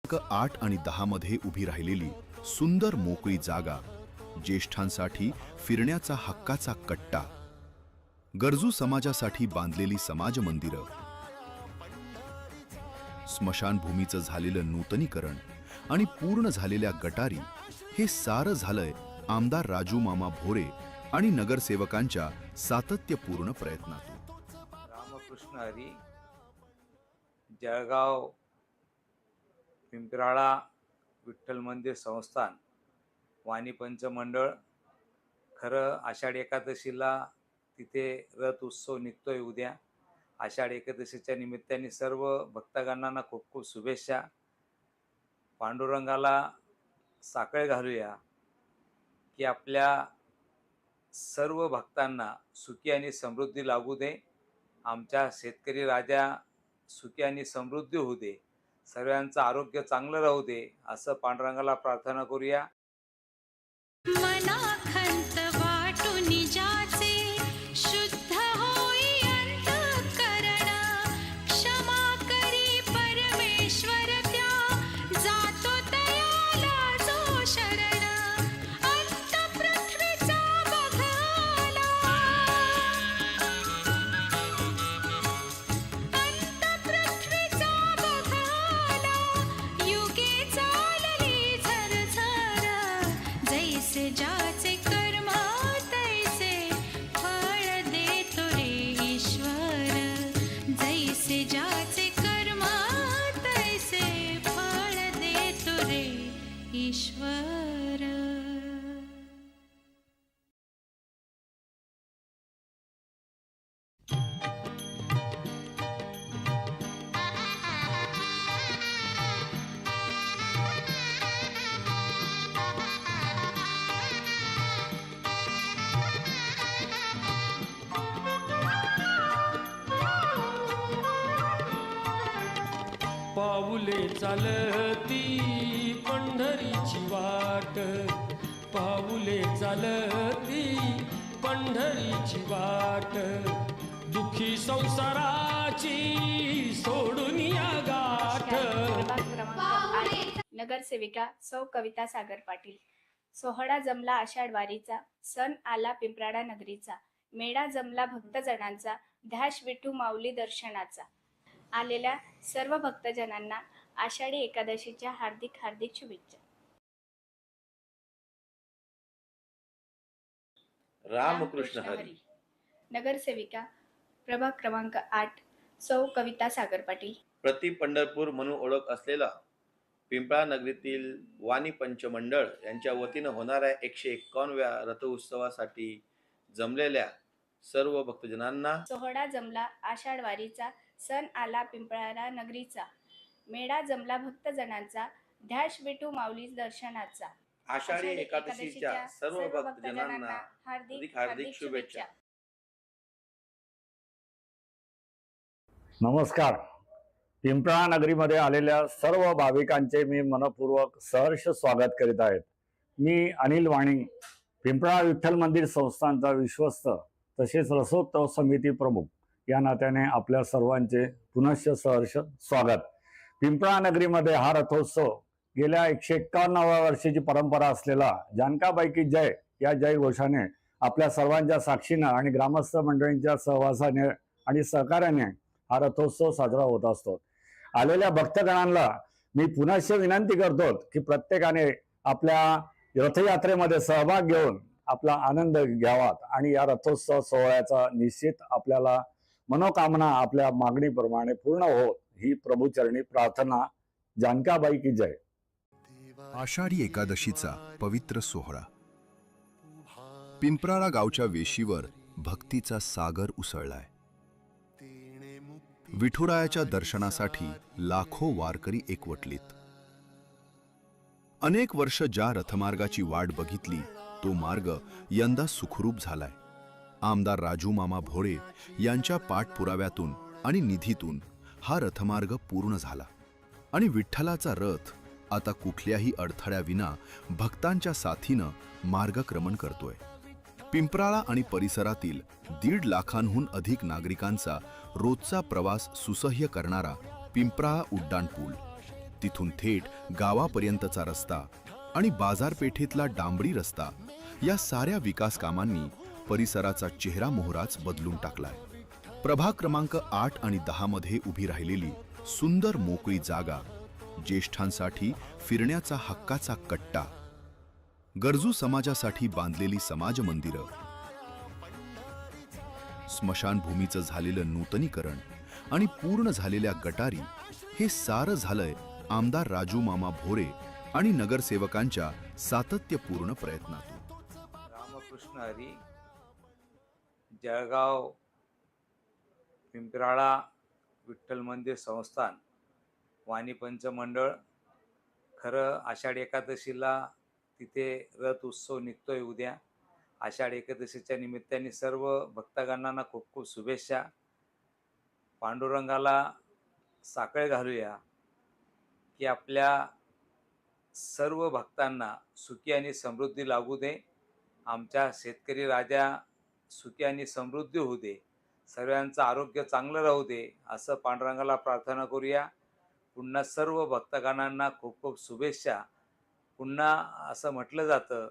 8 आणि 10 मध्ये उभी राहिलेली सुंदर मोकळी जागा, ज्येष्ठांसाठी फिरण्याचा हक्काचा कट्टा, गरजू समाजासाठी बांधलेली समाज मंदिरं, स्मशानभूमीचं झालेलं नूतनीकरण आणि पूर्ण झालेल्या गटारी, हे सारं झालंय आमदार राजू मामा भोरे आणि नगरसेवकांच्या सातत्यपूर्ण प्रयत्नातून. रामकृष्ण हरी, जळगाव पिंपराळा विठ्ठल मंदिर संस्थान वाणी पंच मंडळ. खरं आषाढ एकादशीला तिथे रथ उत्सव निघतोय उद्या. आषाढ एकादशीच्या निमित्ताने सर्व भक्तगणांना खूप खूप शुभेच्छा. पांडुरंगाला साखळ घालूया की आपल्या सर्व भक्तांना सुखी आणि समृद्धी लाभू दे. आमच्या शेतकरी राजा सुखी आणि समृद्धी होऊ दे. सर्वांचं आरोग्य चांगलं राहू दे, असं पांडुरंगाला प्रार्थना करूया. मनाखंत वाटून जाचे शुद्ध होई अंतःकरण, क्षमा करी परमेश्वर त्या जातो तयाला जो शरण. अंत पृथ्वीचा बघाला, अंत पृथ्वीचा बघाला, युगे चालली झरझर. जैसे ज्याचे कर्म तैसे फळ देतो रे ईश्वर. जैसे ज्याचे कर्म तैसे फळ देतो रे ईश्वर. पाऊले चालती पंढरीची वाट, पाऊले चालती पंढरीची वाट. दुखी संसाराची सोडून या गाठ. नगरसेविका सौ कविता सागर पाटील. सोहळा जमला आषाढ वारीचा, सण आला पिंपराळा नगरीचा. मेळा जमला भक्तजनांचा, ध्यास विठू माऊली दर्शनाचा. आलेल्या सर्व भक्तजनांना आषाढी एकादशीच्या हार्दिक हार्दिक शुभेच्छा. रामकृष्ण हरी. नगरसेविका प्रभाग क्रमांक 8 सौ कविता सागर पाटील. प्रति पंढरपूर म्हणून ओळख असलेला पिंपळा नगरीतील वाणी पंचमंडळ यांच्या वतीनं होणाऱ्या 151व्या रथोत्सवासाठी जमलेल्या सर्व भक्तजनांना सोहळा जमला आषाढ वारीचा, सण आला पिंपळारा नगरीचा. मेळा जमला भक्तजनांचा, ध्यास विठू माऊली दर्शनाचा. आषाढी एकादशीच्या सर्व भक्तजनांना हार्दिक हार्दिक शुभेच्छा. नमस्कार. पिंपळा नगरीमध्ये आलेल्या सर्व भाविकांचे मी मनपूर्वक सहर्ष स्वागत करीत आहेत. मी अनिल वाणी, पिंपळा विठ्ठल मंदिर संस्थानचा विश्वस्त तसेच रसोत्सव समिती प्रमुख या नात्याने आपल्या सर्वांचे पुनश्च सहर्ष स्वागत. पिंपळा नगरीमध्ये हा रथोत्सव गेल्या 151व्या वर्षाची परंपरा असलेला जानकाबाई की जय या जय घोषाने आपल्या सर्वांच्या साक्षीनं आणि ग्रामस्थ मंडळींच्या सहवासाने आणि सहकार्याने हा रथोत्सव साजरा होत असतो. आलेल्या भक्तगणांना मी पुनश्च विनंती करतो की प्रत्येकाने आपल्या रथयात्रेमध्ये सहभाग घेऊन आपला आनंद घ्यावात आणि या रथोत्सव सोहळ्याचा निश्चित आपल्याला मनोकामना आपल्या मागणीप्रमाणे पूर्ण होत ही प्रभूचरणी प्रार्थना. जानकाबाई की जय. आषाढी एकादशीचा पवित्र सोहळा. पिंपराळा गावच्या वेशीवर भक्तीचा सागर उसळलाय. विठुरायाच्या दर्शनासाठी लाखो वारकरी एकवटलीत. अनेक वर्ष ज्या रथमार्गाची वाट बघितली तो मार्ग यंदा सुखरूप झालाय. आमदार राजू मामा भोरे यांच्या पाठपुराव्यातून आणि निधीतून हा रथमार्ग पूर्ण झाला आणि विठ्ठलाचा रथ आता कुठल्याही अडथळ्याविना भक्तांच्या साथीनं मार्गक्रमण करतोय. पिंपराळा आणि परिसरातील 1.5 लाखांहून अधिक नागरिकांचा रोजचा प्रवास सुसह्य करणारा पिंपराळा उड्डाण पूल तिथून थेट गावापर्यंतचा रस्ता आणि बाजारपेठेतला डांबरी रस्ता या साऱ्या विकास कामांनी परिसराचा चेहरा मोहराच बदलून टाकलाय. प्रभाग क्रमांक 8 आणि 10 मध्ये उभी राहिलेली सुंदर मोकळी जागा, ज्येष्ठांसाठी फिरण्याचा हक्काचा कट्टा, गरजू समाजासाठी बांधलेली समाज मंदिरं, स्मशानभूमीचं झालेलं नूतनीकरण आणि पूर्ण झालेल्या गटारी, हे सारं झालंय आमदार राजू मामा भोरे आणि नगरसेवकांच्या सातत्यपूर्ण प्रयत्नातून. रामकृष्ण हरी, जळगाव पिंपराळा विठ्ठल मंदिर संस्थान वाणी पंचमंडळ. खरं आषाढ एकादशीला तिथे रथ उत्सव निघतोय उद्या. आषाढ एकादशीच्या निमित्ताने सर्व भक्तगणांना खूप खूप शुभेच्छा. पांडुरंगाला साखळ घालूया की आपल्या सर्व भक्तांना सुखी आणि समृद्धी लाभू दे. आमच्या शेतकरी राजा सुखी आणि समृद्धी होऊ दे. सर्वांचं आरोग्य चांगलं राहू दे असं पांडुरंगाला प्रार्थना करूया. पुन्हा सर्व भक्तगणांना खूप खूप शुभेच्छा. पुन्हा असं म्हटलं जातं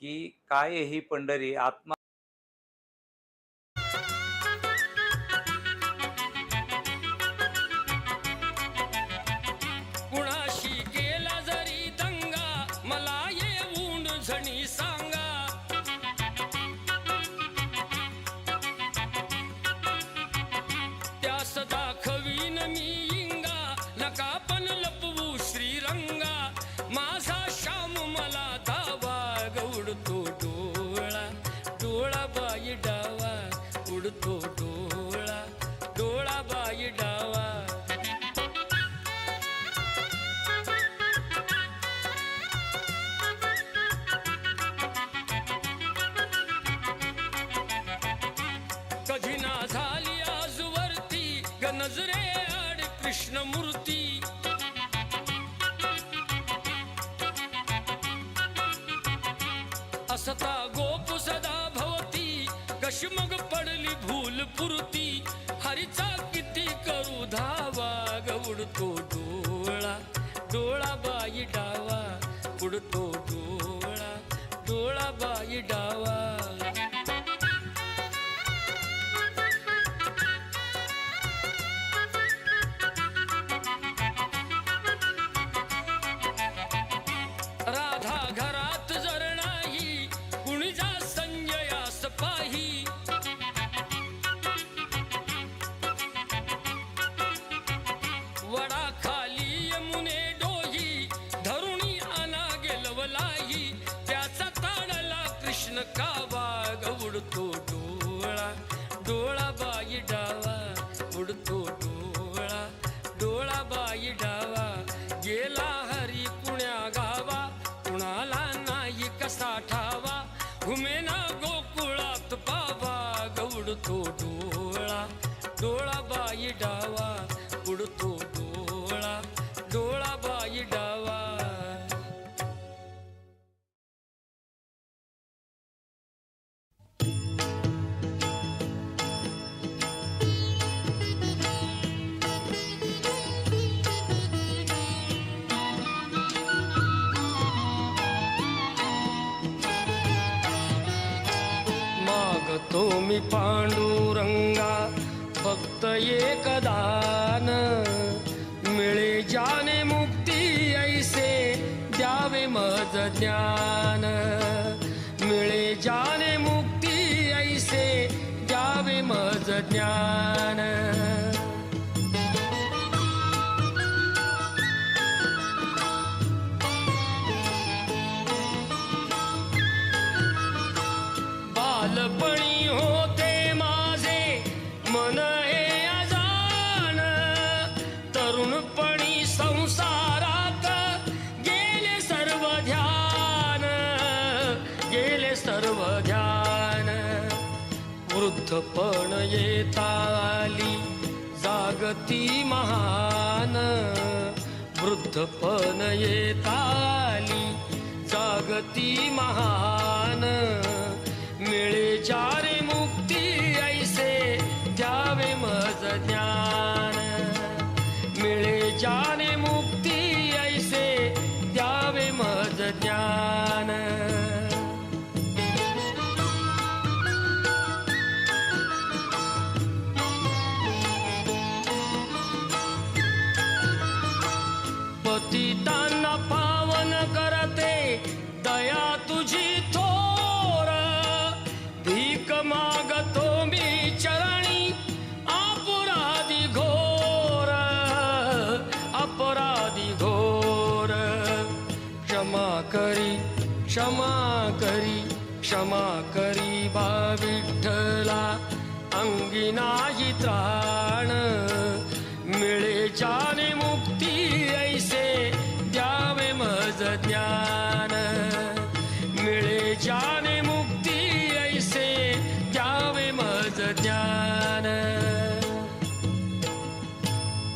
की काय ही पंढरी आत्मा कुणाशी केला जरी दंगा, मला येऊन झणी सांगा. त्यास दाखवीन मी इंगा, नका पण लपवू श्रीरंगा. माझा श्याम मला दावा, उडतो डोळा, डोळा बाई डावा, उडतो डोळा, डोळा बाई डावा. कधी ना झाली आजवरती ग नजरे आड कृष्णमूर्ती. असता गोप सदा भवती, कशी मग पडली भूल पुरती. हरीचा किती करू धावा, ग उडतो डोळा, डोळा बाई डावा, उडतो डोळा, डोळा बाई डावा. राधा घरात जर नाही, कुणी जा संजयास पाही. वडा खाली यमुने डोही, धरुणी आना गेलवलाही. त्याचा ताडला कृष्ण कावा, ग उडतो डोळा, डोळा बाई डावा, उडतो डोळा, डोळा बाई डावा. गेला हरी कुण्या गावा, कुणाला नाही कसा ठावा. घुमेना गोकुळात पावा, ग उडतो डोळा, डोळा बाई डावा, उडतो डोळा, डोळा बाई डावा. मागतो मी पांडुरंगा फक्त एक दान, मिळे जाने मुक्ती ऐसे द्यावे मज ज्ञान. मिळे जाने मुक्ती ऐसे द्यावे मज ज्ञान. बालपणी होते माझे मन हे अजान, तरुणपणी संसारात गेले सर्व ध्यान, गेले सर्व ध्यान. वृद्धपण येता आली जागती महान, वृद्धपण येता आली जागती महान. मिळे चारे मुक्ती ऐसे द्यावे मज ज्ञान. मिळे जाने मुक्ती ज्ञान पतितांना पावन करते दया तुझी थोर भीक मागतो मी चरणी अपराधी घोर अपराधी घोर क्षमा करी क्षमा करी क्षमा करी बा विठ्ठला अंगी नाही त्राण मिळे जाने